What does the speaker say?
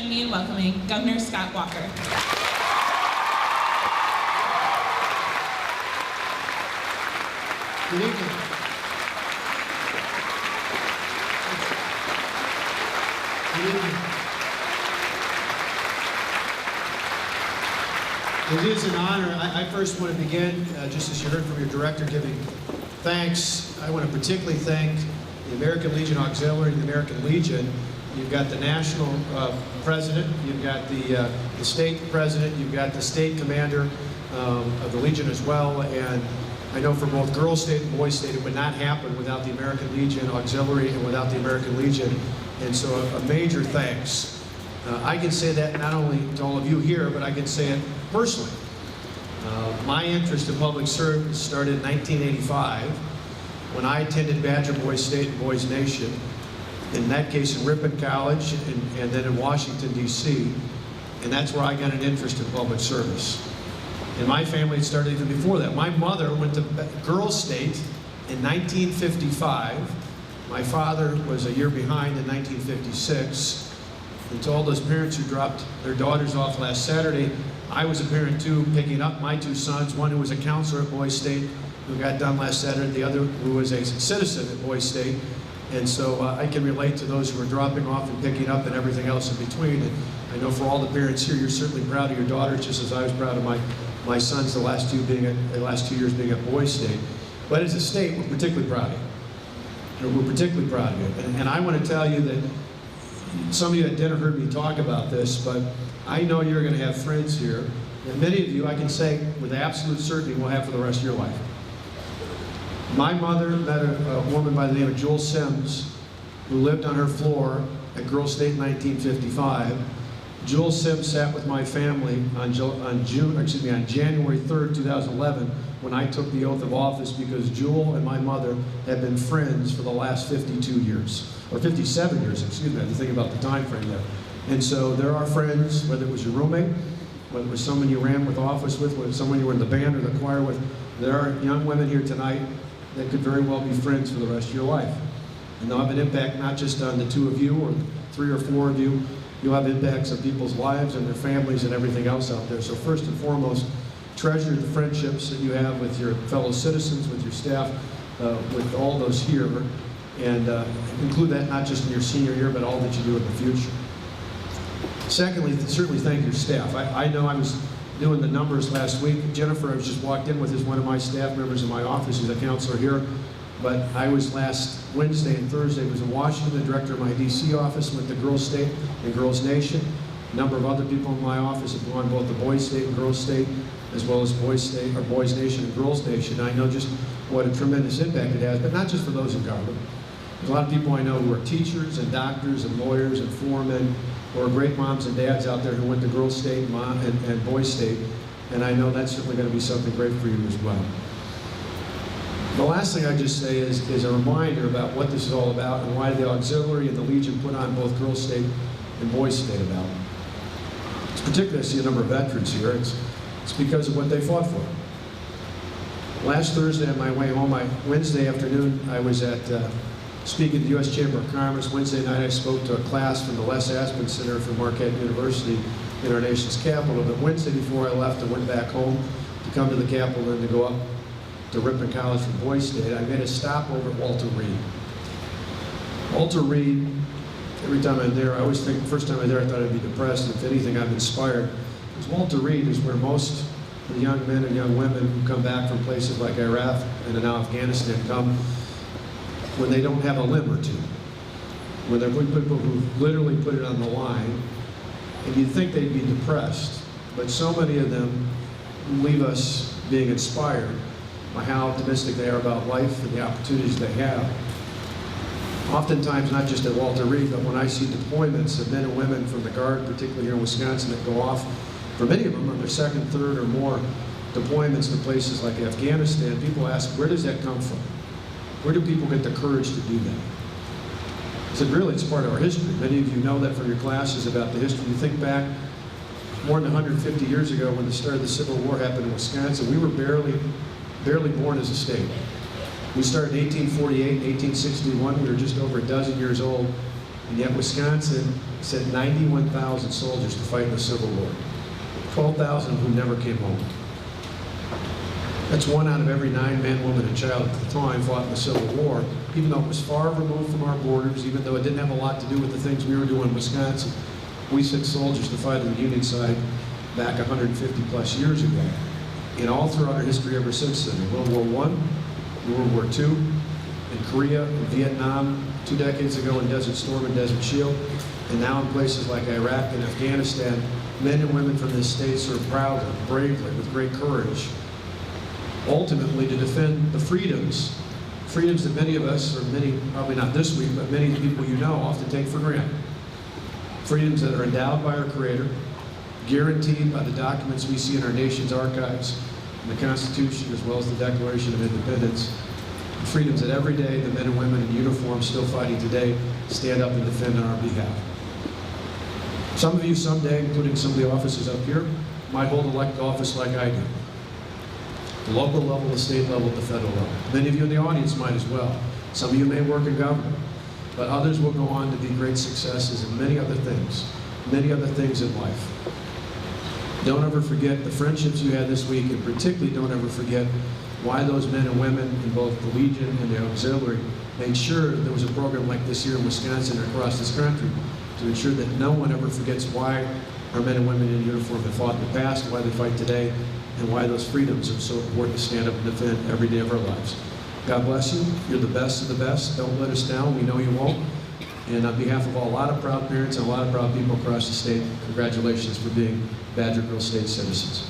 join me in welcoming Gov Scott Walker. Good evening. Good evening. It is an honor. I first want to begin, just as you heard from your director, giving thanks. I want to particularly thank the American Legion Auxiliary and the American Legion. You've got the national president, you've got the state president, you've got the state commander of the Legion as well, and I know for both Girls State and Boys State it would not happen without the American Legion Auxiliary and without the American Legion, and so a major thanks. I can say that not only to all of you here, but I can say it personally. My interest in public service started in 1985 when I attended Badger Boys State and Boys Nation, in that case in Ripon College and then in Washington, D.C., and that's where I got an interest in public service. In my family, it started even before that. My mother went to Girls State in 1955. My father was a year behind in 1956. And to all those parents who dropped their daughters off last Saturday, I was a parent too, picking up my two sons, one who was a counselor at Boys State, who got done last Saturday, the other who was a citizen at Boys State. And so I can relate to those who are dropping off and picking up and everything else in between. And I know for all the parents here, you're certainly proud of your daughters, just as I was proud of my sons the last 2 years being at Boys State. But as a state, we're particularly proud of you. We're particularly proud of you. And I want to tell you that some of you at dinner heard me talk about this, but I know you're going to have friends here, and many of you, I can say with absolute certainty, will have for the rest of your life. My mother met a woman by the name of Jewel Sims, who lived on her floor at Girls State in 1955. Jewel Sims sat with my family on January 3rd, 2011, when I took the oath of office, because Jewel and my mother had been friends for the last 52 years, or 57 years, excuse me, I have to think about the time frame there. And so there are friends, whether it was your roommate, whether it was someone you ran with office with, whether it was someone you were in the band or the choir with, there are young women here tonight that could very well be friends for the rest of your life. And they'll have an impact not just on the two of you or 3 or 4 of you, you'll have impacts on people's lives and their families and everything else out there. So first and foremost, treasure the friendships that you have with your fellow citizens, with your staff, with all those here, and include that not just in your senior year, but all that you do in the future. Secondly, certainly thank your staff. I know I was doing the numbers last week. Jennifer, I was just walked in with, is one of my staff members in my office, who's a counselor here. But I was last Wednesday and Thursday was in Washington, the director of my DC office, went to Girls State and Girls Nation. A number of other people in my office have gone both to Boys State and Girls State, as well as Boys State, or Boys Nation and Girls Nation. I know just what a tremendous impact it has, but not just for those in government. There's a lot of people I know who are teachers and doctors and lawyers and foremen, or great moms and dads out there who went to Girls State and Boys State, and I know that's certainly going to be something great for you as well. The last thing I just say is a reminder about what this is all about and why the Auxiliary and the Legion put on both Girls State and Boys State about. It's particularly, I see a number of veterans here, it's because of what they fought for. Last Thursday on my way home, Wednesday afternoon, I was at speaking at the U.S. Chamber of Commerce. Wednesday night I spoke to a class from the Les Aspin Center from Marquette University in our nation's capital. But Wednesday before I left, I went back home to come to the Capitol and to go up to Ripon College from Boys State. I made a stop over at Walter Reed. Walter Reed, every time I'm there, I always think, the first time I'm there I thought I'd be depressed. If anything, I'm inspired. Because Walter Reed is where most of the young men and young women who come back from places like Iraq and now Afghanistan come when they don't have a limb or two, when they're people who literally put it on the line, and you'd think they'd be depressed, but so many of them leave us being inspired by how optimistic they are about life and the opportunities they have. Oftentimes, not just at Walter Reed, but when I see deployments of men and women from the Guard, particularly here in Wisconsin, that go off, for many of them on their second, third, or more deployments to places like Afghanistan, people ask, where does that come from? Where do people get the courage to do that? I said, really, it's part of our history. Many of you know that from your classes about the history. You think back more than 150 years ago when the start of the Civil War happened in Wisconsin, we were barely born as a state. We started in 1848, 1861. We were just over a dozen years old. And yet Wisconsin sent 91,000 soldiers to fight in the Civil War. 12,000 of whom never came home. That's 1 out of every 9 men, woman, and child at the time fought in the Civil War, even though it was far removed from our borders, even though it didn't have a lot to do with the things we were doing in Wisconsin. We sent soldiers to fight on the Union side back 150 plus years ago. And all throughout our history ever since then, in World War I, World War II, in Korea, in Vietnam, 2 decades ago in Desert Storm and Desert Shield, and now in places like Iraq and Afghanistan, men and women from this state serve proudly, bravely, with great courage, ultimately to defend the freedoms that many of us, or many, probably not this week, but many of the people you know often take for granted. Freedoms that are endowed by our Creator, guaranteed by the documents we see in our nation's archives, the Constitution, as well as the Declaration of Independence. Freedoms that every day the men and women in uniform still fighting today stand up and defend on our behalf. Some of you someday, including some of the officers up here, might hold elected office like I do. The local level, the state level, the federal level. Many of you in the audience might as well. Some of you may work in government, but others will go on to be great successes in many other things in life. Don't ever forget the friendships you had this week, and particularly don't ever forget why those men and women in both the Legion and the Auxiliary made sure there was a program like this here in Wisconsin and across this country to ensure that no one ever forgets why our men and women in uniform have fought in the past, why they fight today, and why those freedoms are so important to stand up and defend every day of our lives. God bless you. You're the best of the best. Don't let us down. We know you won't. And on behalf of a lot of proud parents and a lot of proud people across the state, congratulations for being Badger Girl State citizens.